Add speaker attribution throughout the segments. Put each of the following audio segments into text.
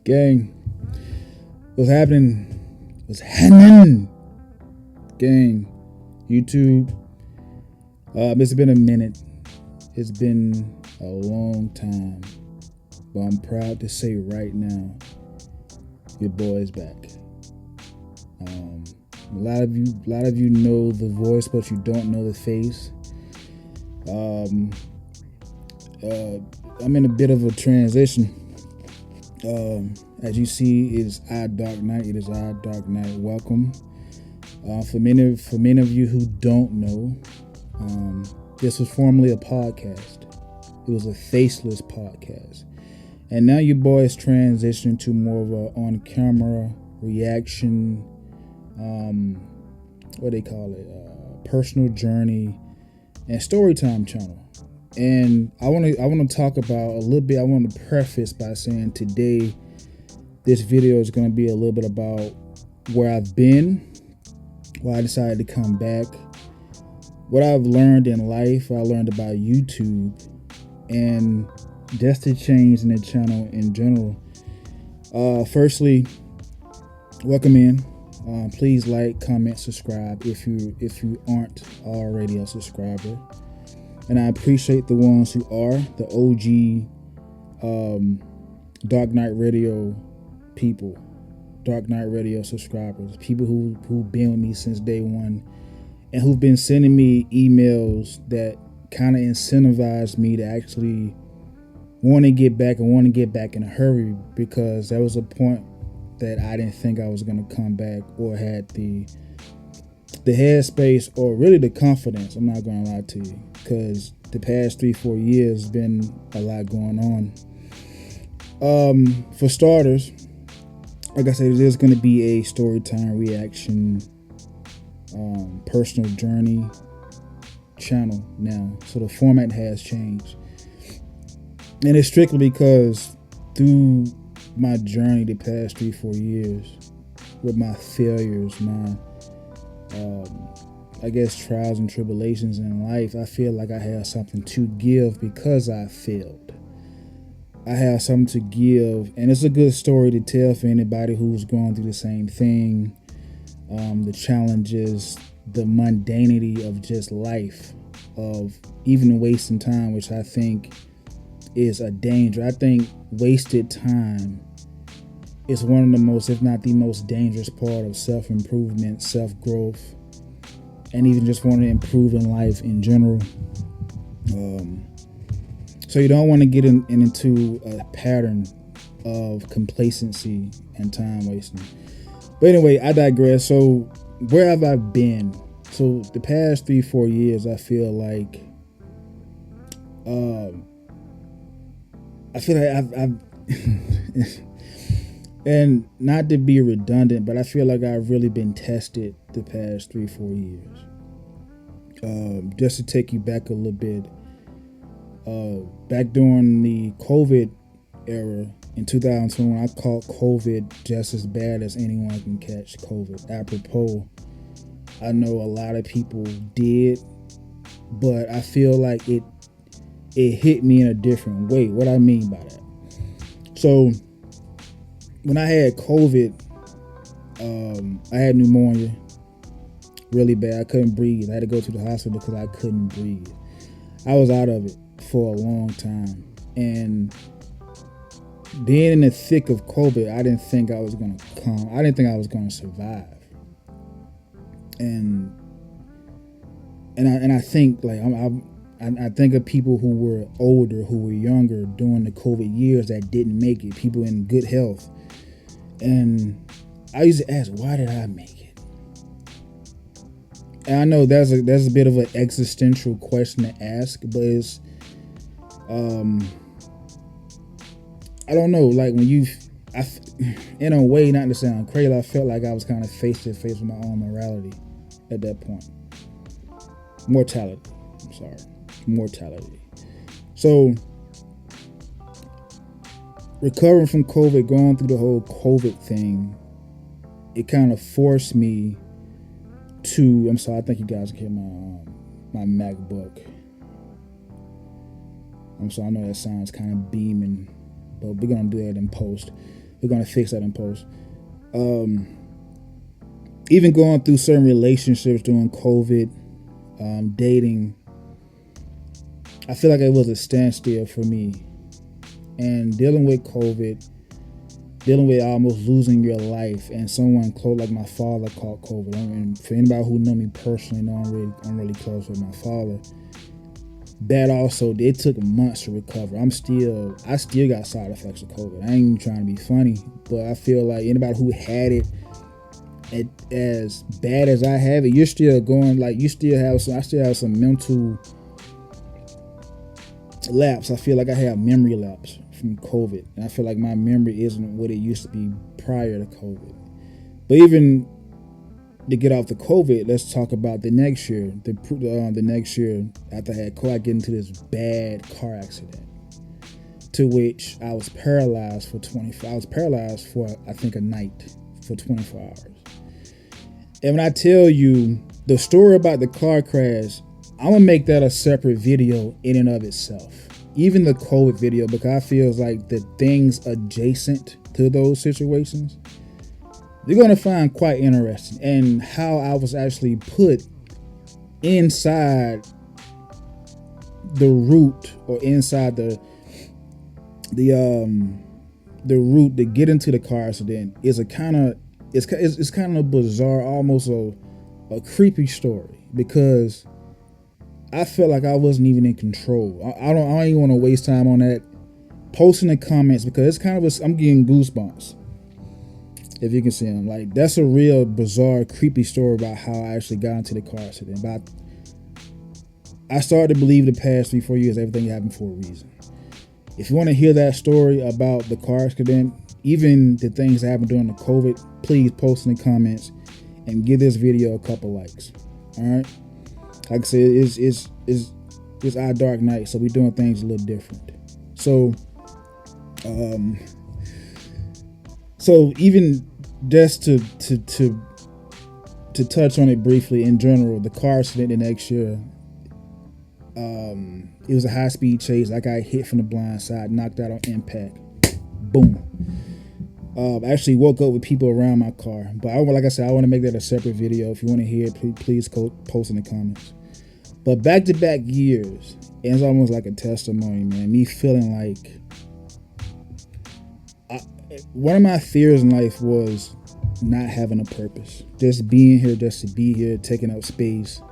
Speaker 1: Gang, what's happening? What's happening? Gang, YouTube. It's been a minute. It's been a long time. But I'm proud to say right now, your boy is back. A lot of you know the voice, but you don't know the face. I'm in a bit of a transition. As you see, it is iDarknight. It is iDarknight. Welcome. For many of you who don't know, this was formerly a podcast. It was a faceless podcast, and now your boy is transitioning to more of a on-camera reaction. What they call it? Personal journey and storytime channel. And I want to talk about a little bit. I want to preface by saying today, this video is going to be a little bit about where I've been, why I decided to come back, what I've learned in life, what I learned about YouTube, and just the change in the channel in general. Firstly, welcome in. Please like, comment, subscribe if you aren't already a subscriber. And I appreciate the ones who are, the OG Darknight Radio people, Darknight Radio subscribers, people who've been with me since day one and who've been sending me emails that kind of incentivized me to actually want to get back in a hurry, because there was a point that I didn't think I was going to come back or had the headspace or really the confidence. I'm not going to lie to you, because the past 3-4 years has been a lot going on. For starters, like I said, there's going to be a storytime reaction, personal journey channel now. So the format has changed, and it's strictly because through my journey the past 3-4 years, with my failures, my I guess trials and tribulations in life, I feel like I have something to give because I failed. I have something to give, and it's a good story to tell for anybody who's going through the same thing. The challenges, the mundanity of just life, of even wasting time, which I think is a danger. I think wasted time is one of the most, if not the most dangerous part of self-improvement, self-growth, and even just wanting to improve in life in general. So you don't want to get into a pattern of complacency and time wasting. But anyway, I digress. So where have I been? So the past 3-4 years, I feel like I've and not to be redundant, but I feel like I've really been tested the past 3-4 years. Just to take you back a little bit, back during the COVID era in 2021, I caught COVID just as bad as anyone can catch COVID. Apropos, I know a lot of people did, but I feel like it hit me in a different way. What I mean by that? So when I had COVID, I had pneumonia really bad. I couldn't breathe. I had to go to the hospital because I couldn't breathe. I was out of it for a long time. And being in the thick of COVID, I didn't think I was going to come. I didn't think I was going to survive. And I think, like, I think of people who were older, who were younger during the COVID years that didn't make it, people in good health. And I used to ask, why did I make it? And I know that's a bit of an existential question to ask, but it's, I don't know, like when in a way, not to sound crazy, I felt like I was kind of face to face with my own morality at that point. Mortality. So recovering from COVID, going through the whole COVID thing, it kind of forced me to, I'm sorry, I think you guys can hear my MacBook. I'm sorry, I know that sounds kind of beaming, but we're going to do that in post. We're gonna fix that in post. Even going through certain relationships during COVID, dating, I feel like it was a standstill for me. And dealing with COVID, dealing with almost losing your life, and someone close like my father caught COVID. I mean, for anybody who know me personally, know I'm really close with my father. That also, it took months to recover. I still got side effects of COVID. I ain't even trying to be funny, but I feel like anybody who had it as bad as I have it, you're still going, like, I still have some mental lapse. I feel like I have memory lapse from COVID, and I feel like my memory isn't what it used to be prior to COVID. But even to get off the COVID, let's talk about the next year. The next year after I had COVID, I get into this bad car accident, to which I was paralyzed for I think a night, for 24 hours. And when I tell you the story about the car crash, I'm gonna make that a separate video in and of itself. Even the COVID video, because I feel like the things adjacent to those situations, you're gonna find quite interesting, and how I was actually put inside the route, or inside the route to get into the car accident is it's kind of bizarre, almost a creepy story, because I felt like I wasn't even in control. I don't even want to waste time on that. Post in the comments, because it's kind of I'm getting goosebumps. If you can see them, like, that's a real bizarre, creepy story about how I actually got into the car accident. But I started to believe the past 3-4 years everything happened for a reason. If you want to hear that story about the car accident, even the things that happened during the COVID, please post in the comments and give this video a couple likes. All right. Like I said, it's iDarknight, so we're doing things a little different. So even just to touch on it briefly, in general, the car accident the next year, it was a high-speed chase. I got hit from the blind side, knocked out on impact. Boom. I actually woke up with people around my car. But like I said, I want to make that a separate video. If you want to hear it, please post in the comments. But back-to-back years, it's almost like a testimony, man. Me feeling like... one of my fears in life was not having a purpose. Just being here, just to be here, taking up space,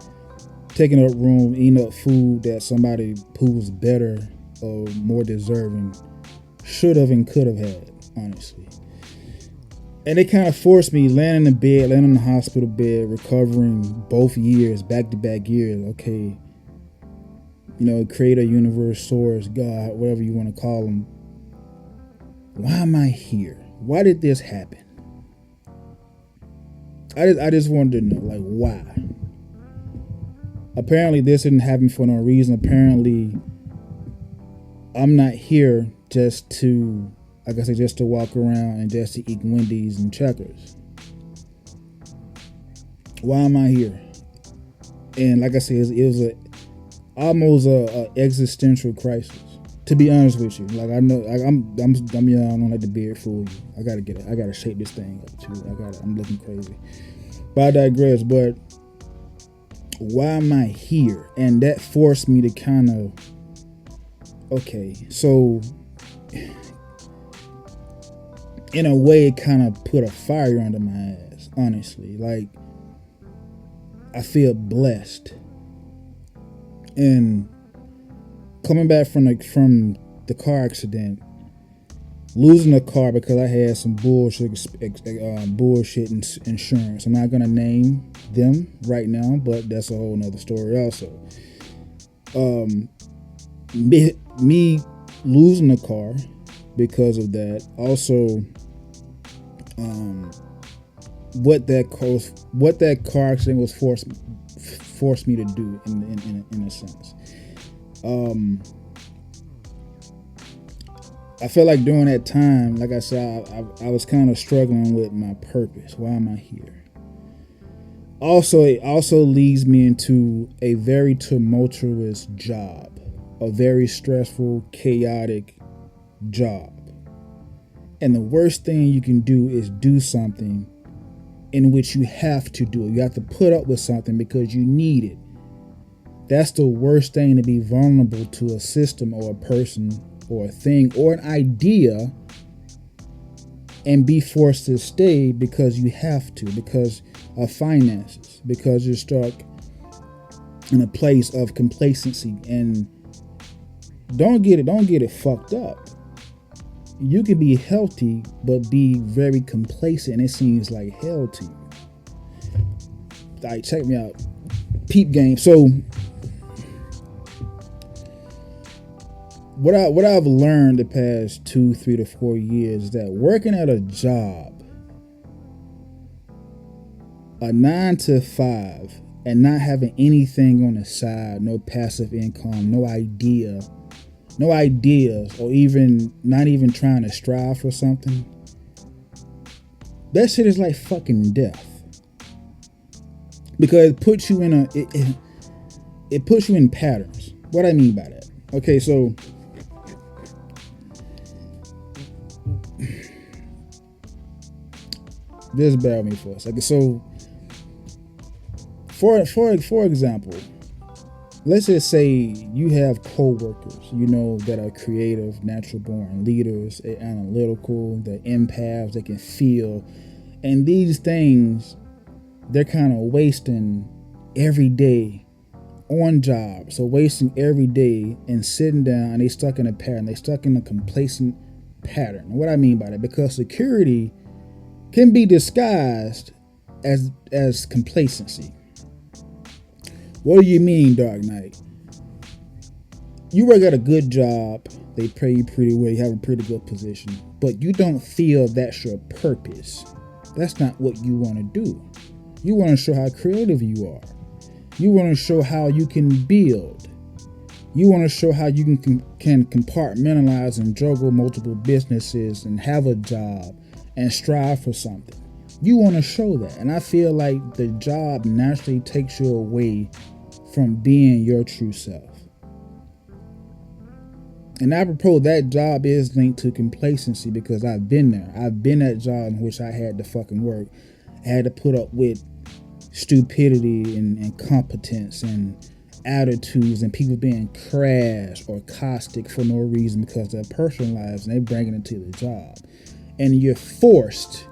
Speaker 1: taking up room, eating up food that somebody who's better or more deserving should have and could have had, honestly. And it kind of forced me laying in the hospital bed, recovering both years, back-to-back years. Okay, creator, universe, source, God, whatever you want to call them. Why am I here? Why did this happen? I just wanted to know, like, why? Apparently this didn't happen for no reason. Apparently I'm not here just to, like I said, just to walk around and just to eat Wendy's and Checkers. Why am I here? And like I said, it was almost a existential crisis. To be honest with you, like, I know I'm young. I don't let the beard fool you. I gotta shake this thing up too. I'm looking crazy. But I digress. But why am I here? And that forced me to kind of, okay, so in a way, it kind of put a fire under my ass. Honestly, like, I feel blessed. And coming back from the car accident, losing the car because I had some bullshit insurance. I'm not gonna name them right now, but that's a whole nother story also. Me losing the car because of that. Also, what that car accident was forced me to do in a sense. I feel like during that time, like I said, I was kind of struggling with my purpose. Why am I here? Also, it also leads me into a very tumultuous job, a very stressful, chaotic job. And the worst thing you can do is do something in which you have to do it. You have to put up with something because you need it. That's the worst thing, to be vulnerable to a system or a person or a thing or an idea and be forced to stay because you have to, because of finances, because you're stuck in a place of complacency. And don't get it fucked up. You can be healthy but be very complacent, and it seems like hell to you. All right, check me out. Peep game. So what I've learned the past 2, 3 to 4 years is that working at a job, a 9 to 5, and not having anything on the side, no passive income, no ideas, or even not even trying to strive for something, that shit is like fucking death. Because it puts you in it puts you in patterns. What I mean by that? Okay, so just bear with me for a second. So for example, let's just say you have co-workers, that are creative, natural born leaders, analytical, they're empaths, they can feel. And these things, they're kind of wasting every day on jobs. So wasting every day and sitting down, and they stuck in a pattern. They stuck in a complacent pattern. What I mean by that, because security can be disguised as complacency. What do you mean, Darknight? You work at a good job, they pay you pretty well, you have a pretty good position, but you don't feel that's your purpose. That's not what you want to do. You want to show how creative you are. You want to show how you can build. You want to show how you can compartmentalize and juggle multiple businesses and have a job and strive for something. You want to show that. And I feel like the job naturally takes you away from being your true self. And apropos, that job is linked to complacency because I've been there. I've been that job in which I had to fucking work. I had to put up with stupidity and incompetence and attitudes and people being crass or caustic for no reason because of their personal lives, and they bring it into the job. And you're forced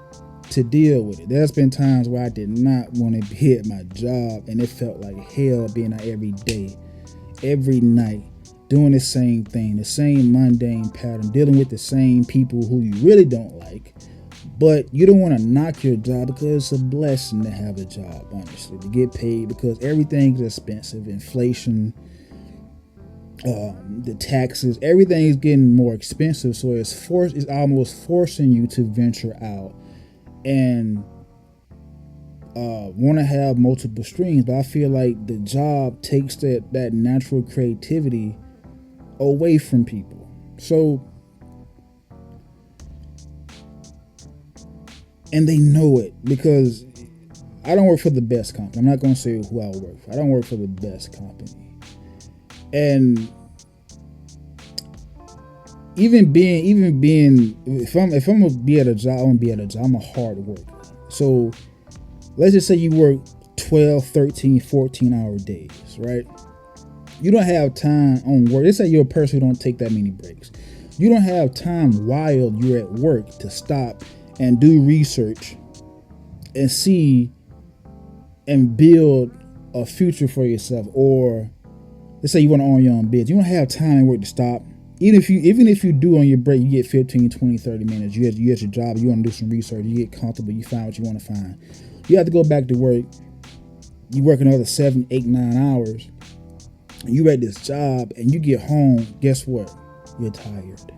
Speaker 1: to deal with it. There's been times where I did not want to be at my job, and it felt like hell being out every day, every night, doing the same thing, the same mundane pattern, dealing with the same people who you really don't like. But you don't want to knock your job because it's a blessing to have a job, honestly, to get paid, because everything's expensive. Inflation, the taxes, everything is getting more expensive. So it's almost forcing you to venture out and want to have multiple streams. But I feel like the job takes that natural creativity away from people. So, and they know it, because I don't work for the best company. I'm not going to say who I work for. I don't work for the best company. And even being, if I'm gonna be at a job, I'm gonna be at a job. I'm a hard worker. So let's just say you work 12, 13, 14-hour days, right? You don't have time on work. Let's say you're a person who don't take that many breaks. You don't have time while you're at work to stop and do research and see and build a future for yourself. Or let's say you want to own your own business. You don't have time and work to stop. Even if you do on your break, you get 15, 20, 30 minutes. You at your job, you want to do some research, you get comfortable, you find what you want to find. You have to go back to work. You work another 7, 8, 9 hours. You at this job and you get home, guess what? You're tired.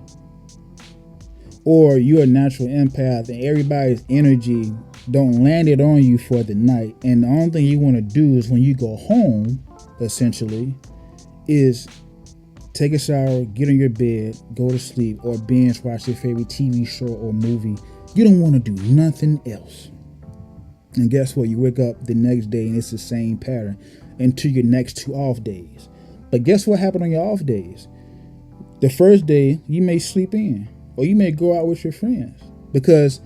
Speaker 1: Or you're a natural empath and everybody's energy don't land it on you for the night. And the only thing you want to do is when you go home, essentially, is take a shower, get in your bed, go to sleep, or binge watch your favorite TV show or movie. You don't want to do nothing else. And guess what? You wake up the next day and it's the same pattern until your next 2 off days. But guess what happened on your off days? The first day, you may sleep in. or you may go out with your friends because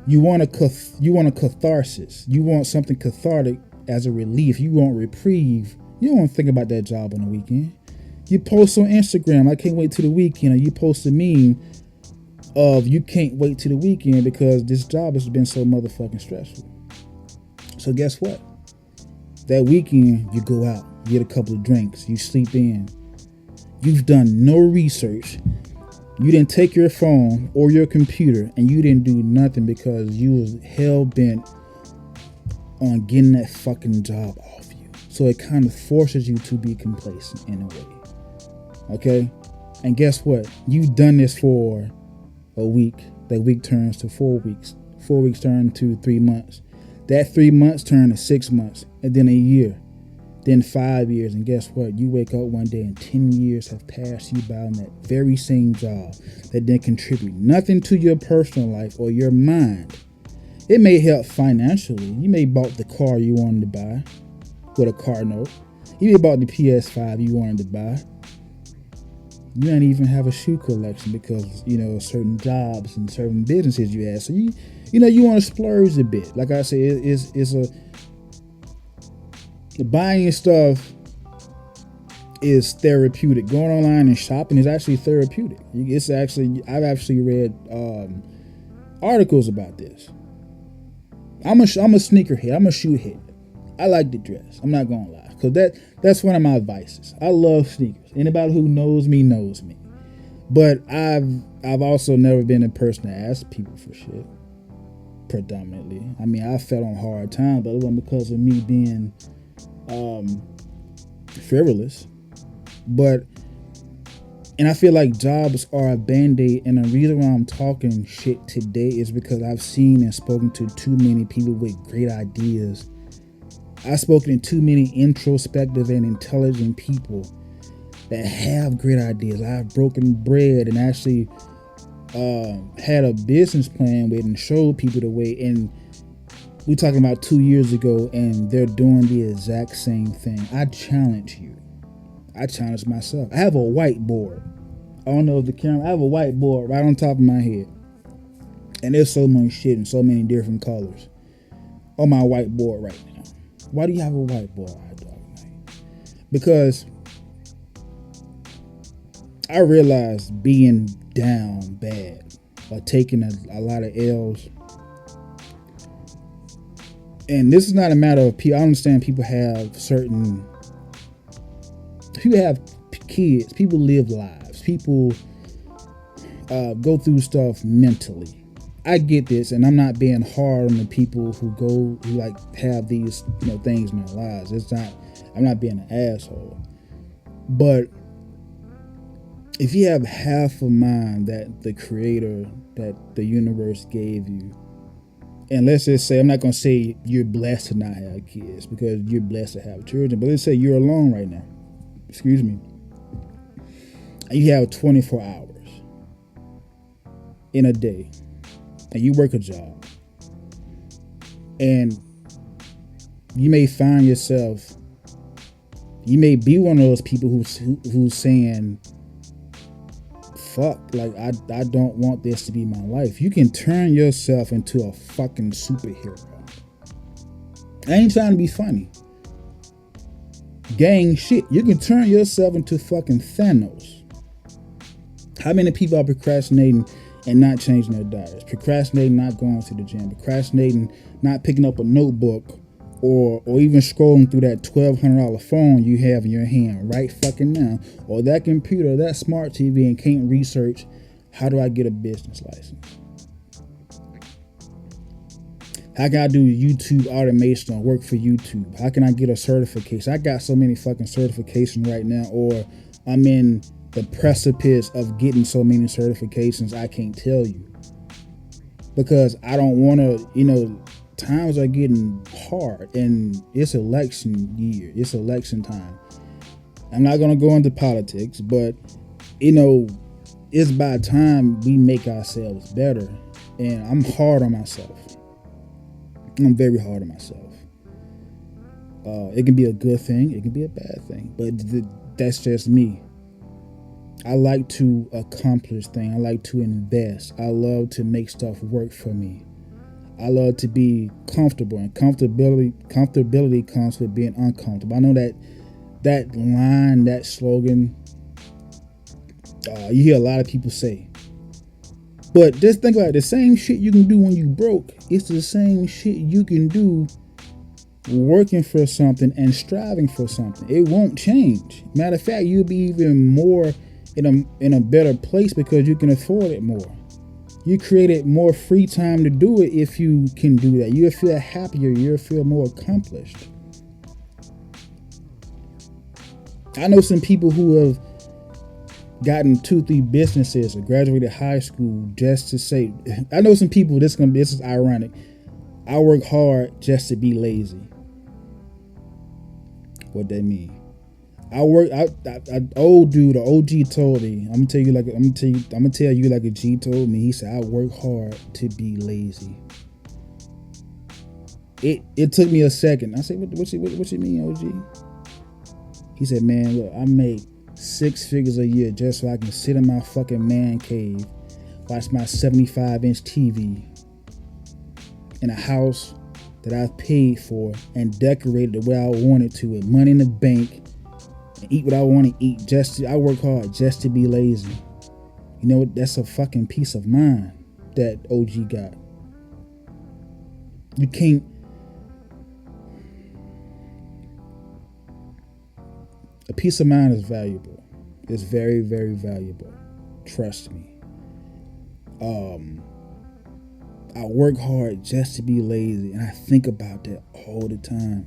Speaker 1: you want a catharsis. You want something cathartic as a relief. You want reprieve. You don't want to think about that job on the weekend. You post on Instagram, I can't wait to the weekend, or you post a meme of you can't wait to the weekend because this job has been so motherfucking stressful. So guess what? That weekend you go out, you get a couple of drinks, you sleep in. You've done no research. You didn't take your phone or your computer and you didn't do nothing because you was hell bent on getting that fucking job off you. So it kind of forces you to be complacent in a way. Okay? And guess what? You've done this for a week. That week turns to 4 weeks. 4 weeks turn to 3 months. That 3 months turn to 6 months. And then a year. Then 5 years. And guess what? You wake up one day and 10 years have passed you by on that very same job that didn't contribute nothing to your personal life or your mind. It may help financially. You may bought the car you wanted to buy with a car note. You may bought the PS5 you wanted to buy. You don't even have a shoe collection because, certain jobs and certain businesses you have. So you want to splurge a bit. Like I said, it's buying stuff is therapeutic. Going online and shopping is actually therapeutic. I've actually read articles about this. I'm a sneakerhead. I'm a shoe head. I like to dress. I'm not gonna lie, because that's one of my vices. I love sneakers. Anybody who knows me knows me. But I've also never been a person to ask people for shit. Predominantly, I mean, I fell on hard times, but it wasn't because of me being frivolous. And I feel like jobs are a band-aid, and the reason why I'm talking shit today is because I've seen and spoken to too many people with great ideas. I've spoken to too many introspective and intelligent people that have great ideas. I've broken bread and actually had a business plan with and showed people the way. And we're talking about 2 years ago, and they're doing the exact same thing. I challenge you. I challenge myself. I have a whiteboard. I don't know if the camera. I have a whiteboard right on top of my head, and there's so much shit in so many different colors on my whiteboard right now. Why do you have a whiteboard, iDarknight? Because I realized being down bad or taking a lot of L's. And this is not a matter of people. I understand people have kids. People live lives. People go through stuff mentally. I get this, and I'm not being hard on the people who have these things in their lives. I'm not being an asshole. But if you have half a mind that the creator, that the universe gave you, and let's just say, I'm not going to say you're blessed to not have kids because you're blessed to have children, but let's say you're alone right now. Excuse me. And you have 24 hours in a day, and you work a job, and you may find yourself, you may be one of those people who's saying, fuck, like I don't want this to be my life. You can turn yourself into a fucking superhero. I ain't trying to be funny. Gang shit. You can turn yourself into fucking Thanos. How many people are procrastinating and not changing their diets? Procrastinating not going to the gym. Procrastinating not picking up a notebook or even scrolling through that $1,200 phone you have in your hand right fucking now, or that computer, or that smart TV, and can't research, how do I get a business license? How can I do YouTube automation or work for YouTube? How can I get a certification? I got so many fucking certifications right now, or I'm in the precipice of getting so many certifications I can't tell you. Because I don't want to, times are getting hard, and it's election year. It's election time. I'm not going to go into politics, but, it's by time we make ourselves better. And I'm hard on myself. I'm very hard on myself. It can be a good thing. It can be a bad thing. But that's just me. I like to accomplish things. I like to invest. I love to make stuff work for me. I love to be comfortable, and comfortability comes with being uncomfortable. I know that line, that slogan, you hear a lot of people say. But just think about it. The same shit you can do when you broke, it's the same shit you can do working for something and striving for something. It won't change. Matter of fact, you'll be even more in a better place because you can afford it more. You created more free time to do it if you can do that. You'll feel happier. You'll feel more accomplished. I know some people who have gotten 2-3 businesses or graduated high school just to say, I know some people, this is ironic. I work hard just to be lazy. What that mean? Old dude, the OG told me, I'm gonna tell you like a G told me. He said, I work hard to be lazy. It took me a second. I said, what you mean, OG? He said, man, look, I make 6 figures a year just so I can sit in my fucking man cave, watch my 75-inch TV in a house that I've paid for and decorated the way I wanted to with money in the bank and eat what I want to eat. I work hard just to be lazy. You know, that's a fucking peace of mind that OG got. You can't. A peace of mind is valuable. It's very, very valuable. Trust me. I work hard just to be lazy, and I think about that all the time.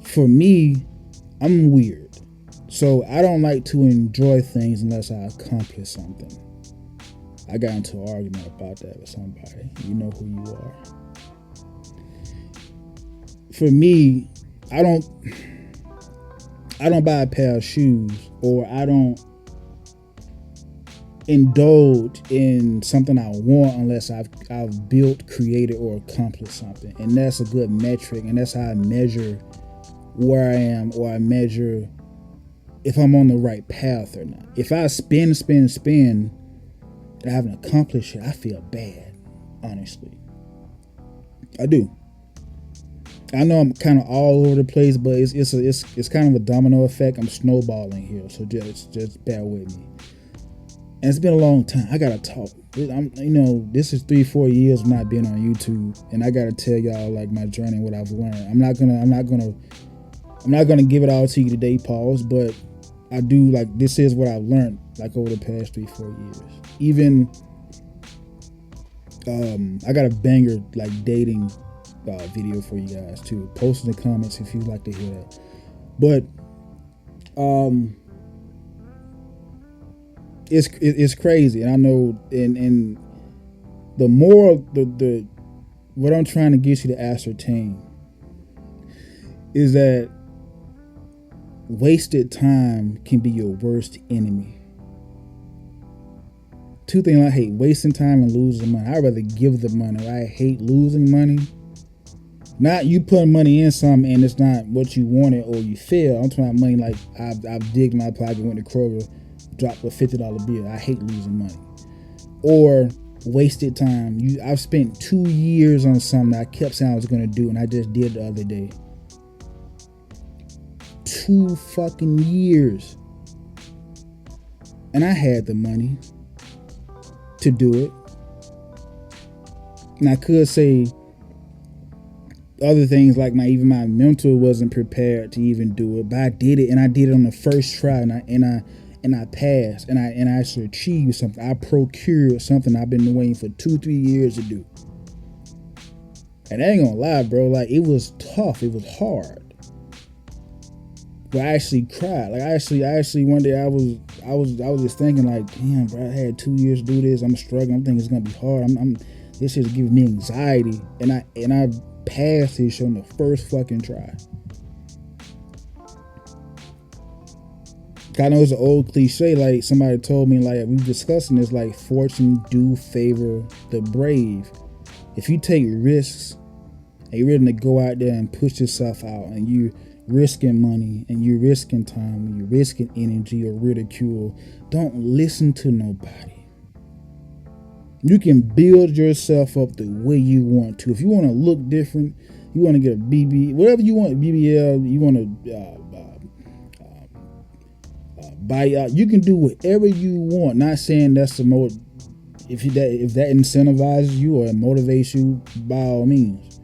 Speaker 1: For me, I'm weird. So I don't like to enjoy things unless I accomplish something. I got into an argument about that with somebody. You know who you are. For me, I don't buy a pair of shoes, or I don't indulge in something I want unless I've built, created, or accomplished something. And that's a good metric, and that's how I measure where I am, or I measure if I'm on the right path or not. If I spin and I haven't accomplished it, I feel bad, honestly. I do. I know I'm kind of all over the place, but it's kind of a domino effect. I'm snowballing here, so just bear with me. And it's been a long time. I gotta talk. This is 3-4 years of not being on YouTube, and I gotta tell y'all like my journey, what I've learned. I'm not gonna give it all to you today, pause. But I do, like, this is what I've learned like over the past 3-4 years. Even I got a banger like dating video for you guys too. Post in the comments if you'd like to hear that. But it's crazy, and I know, and the more the what I'm trying to get you to ascertain is that wasted time can be your worst enemy. 2 things I hate: wasting time and losing money. I'd rather give the money. I hate losing money. Not you putting money in something and it's not what you wanted or you feel. I'm talking about money like I've digged my pocket, went to Kroger, dropped a $50 bill. I hate losing money. Or wasted time. I've spent 2 years on something that I kept saying I was going to do, and I just did the other day. 2 fucking years. And I had the money to do it. And I could say other things like my mental wasn't prepared to even do it, but I did it, and I did it on the first try, and I passed, and I actually achieved something. I procured something I've been waiting for 2-3 years to do. And I ain't gonna lie, bro, like, it was tough, it was hard. But I actually cried. Like, I actually one day I was just thinking like, damn, bro, I had 2 years to do this. I'm struggling. I'm thinking it's gonna be hard. This is giving me anxiety, and I passed this on the first fucking try. I know it's an old cliche, like somebody told me, like we were discussing this, like fortune do favor the brave. If you take risks and you're ready to go out there and push yourself out, and you risking money and you're risking time and you're risking energy or ridicule, don't listen to nobody. You can build yourself up the way you want to. If you want to look different, you want to get a BB, whatever you want, BBL, you want to buy out. You can do whatever you want. Not saying that's the most. If that incentivizes you or motivates you, by all means.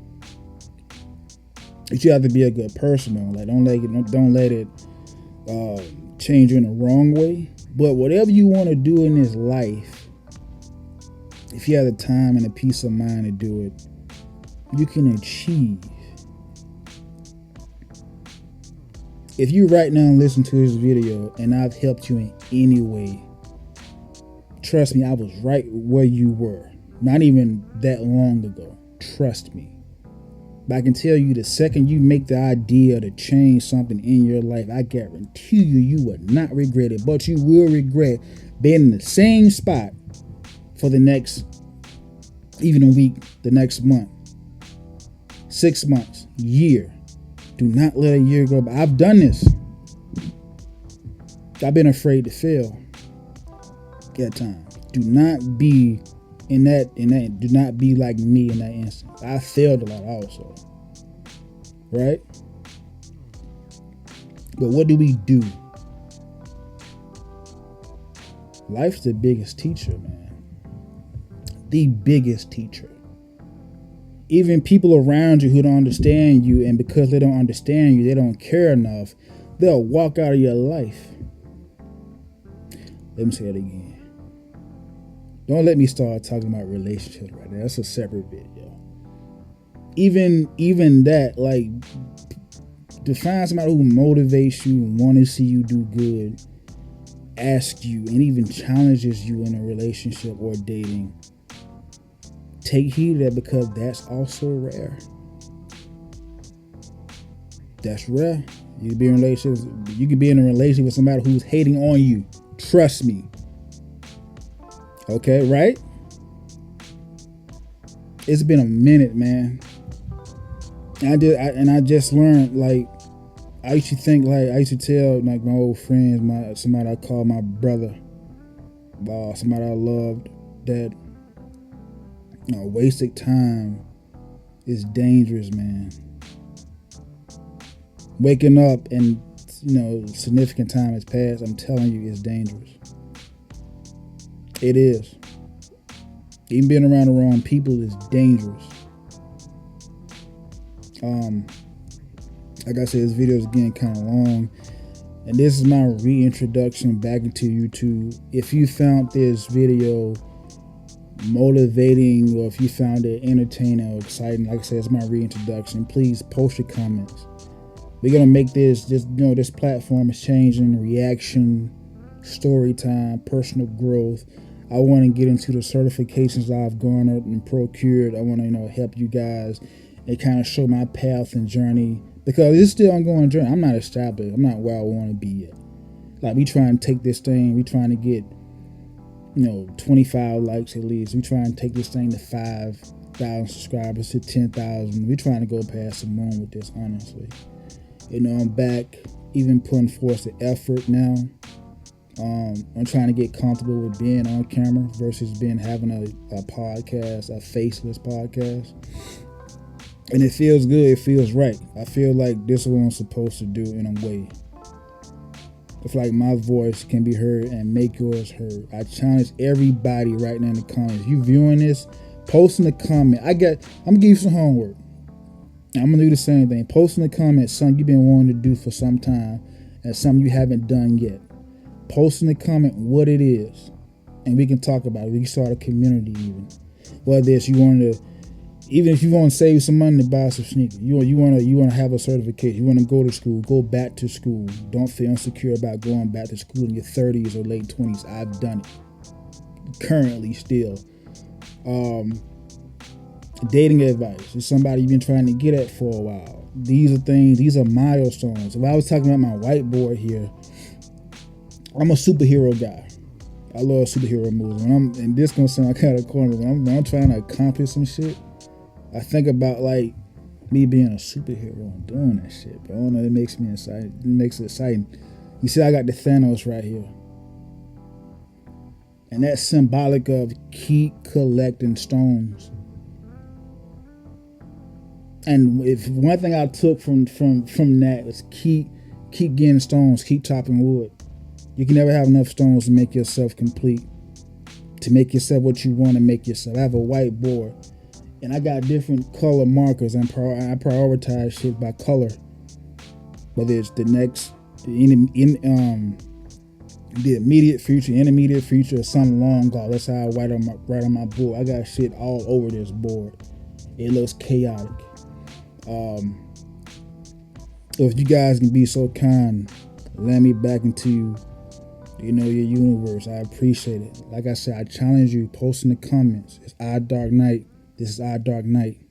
Speaker 1: But you have to be a good person, though. Like don't let it change you in the wrong way. But whatever you want to do in this life, if you have the time and the peace of mind to do it, you can achieve. If you right now listen to this video and I've helped you in any way, trust me, I was right where you were. Not even that long ago. Trust me. But I can tell you the second you make the idea to change something in your life, I guarantee you will not regret it. But you will regret being in the same spot for the next, even a week, the next month, 6 months, year. Do not let a year go by. I've done this. I've been afraid to fail at times. Do not be in that. Do not be like me in that instance. I failed a lot also. Right? But what do we do? Life's the biggest teacher, man. The biggest teacher. Even people around you who don't understand you, and because they don't understand you, they don't care enough, they'll walk out of your life. Let me say it again. Don't let me start talking about relationships right now. That's a separate video. Even that, like, to find somebody who motivates you and want to see you do good, asks you, and even challenges you in a relationship or dating, take heed of that, because that's also rare. That's rare. You can be in relationships. You can be in a relationship with somebody who's hating on you. Trust me. Okay, right? It's been a minute, man. I just learned, like, I used to think, like, I used to tell, like, my old friends, somebody I call my brother, somebody I loved, that wasted time is dangerous, man. Waking up and, significant time has passed, I'm telling you, it's dangerous. It is. Even being around the wrong people is dangerous. Like I said, this video is getting kind of long, and this is my reintroduction back into YouTube. If you found this video motivating, or if you found it entertaining or exciting, like I said, it's my reintroduction. Please post your comments. We're gonna make this platform is changing. Reaction, story time, personal growth. I want to get into the certifications I've garnered and procured. I want to help you guys and kind of show my path and journey, because it's still an ongoing journey. I'm not established. I'm not where I want to be yet. Like, we trying to take this thing. We trying to get 25 likes at least. We trying to take this thing to 5,000 subscribers, to 10,000. We trying to go past the moon with this, honestly. I'm back, even putting forth the effort now. I'm trying to get comfortable with being on camera versus having a podcast, a faceless podcast. And it feels good. It feels right. I feel like this is what I'm supposed to do in a way. It's like my voice can be heard and make yours heard. I challenge everybody right now in the comments. You viewing this, post in the comment. I'm gonna give you some homework. I'm gonna do the same thing. Post in the comments something you've been wanting to do for some time and something you haven't done yet. Post in the comment what it is, and we can talk about it. We can start a community even. Whether it's even if you want to save some money to buy some sneakers, you want to have a certification, you want to go to school, go back to school. Don't feel insecure about going back to school in your 30s or late 20s. I've done it. Currently still. Dating advice is somebody you've been trying to get at for a while. These are milestones. If I was talking about my whiteboard here, I'm a superhero guy. I love superhero movies. And this gonna sound kind of corny, but when I'm trying to accomplish some shit, I think about, like, me being a superhero and doing that shit. But I don't know, it makes me excited. It makes it exciting. You see, I got the Thanos right here. And that's symbolic of keep collecting stones. And if one thing I took from that is keep getting stones, keep chopping wood. You can never have enough stones to make yourself complete, to make yourself what you want to make yourself. I have a whiteboard, and I got different color markers, and I prioritize shit by color. Whether it's the immediate future, intermediate future, or some long goal. That's how I write on my board. I got shit all over this board. It looks chaotic. If you guys can be so kind, let me back into your universe. I appreciate it. Like I said, I challenge you. Post in the comments. It's iDarknight. This is iDarknight.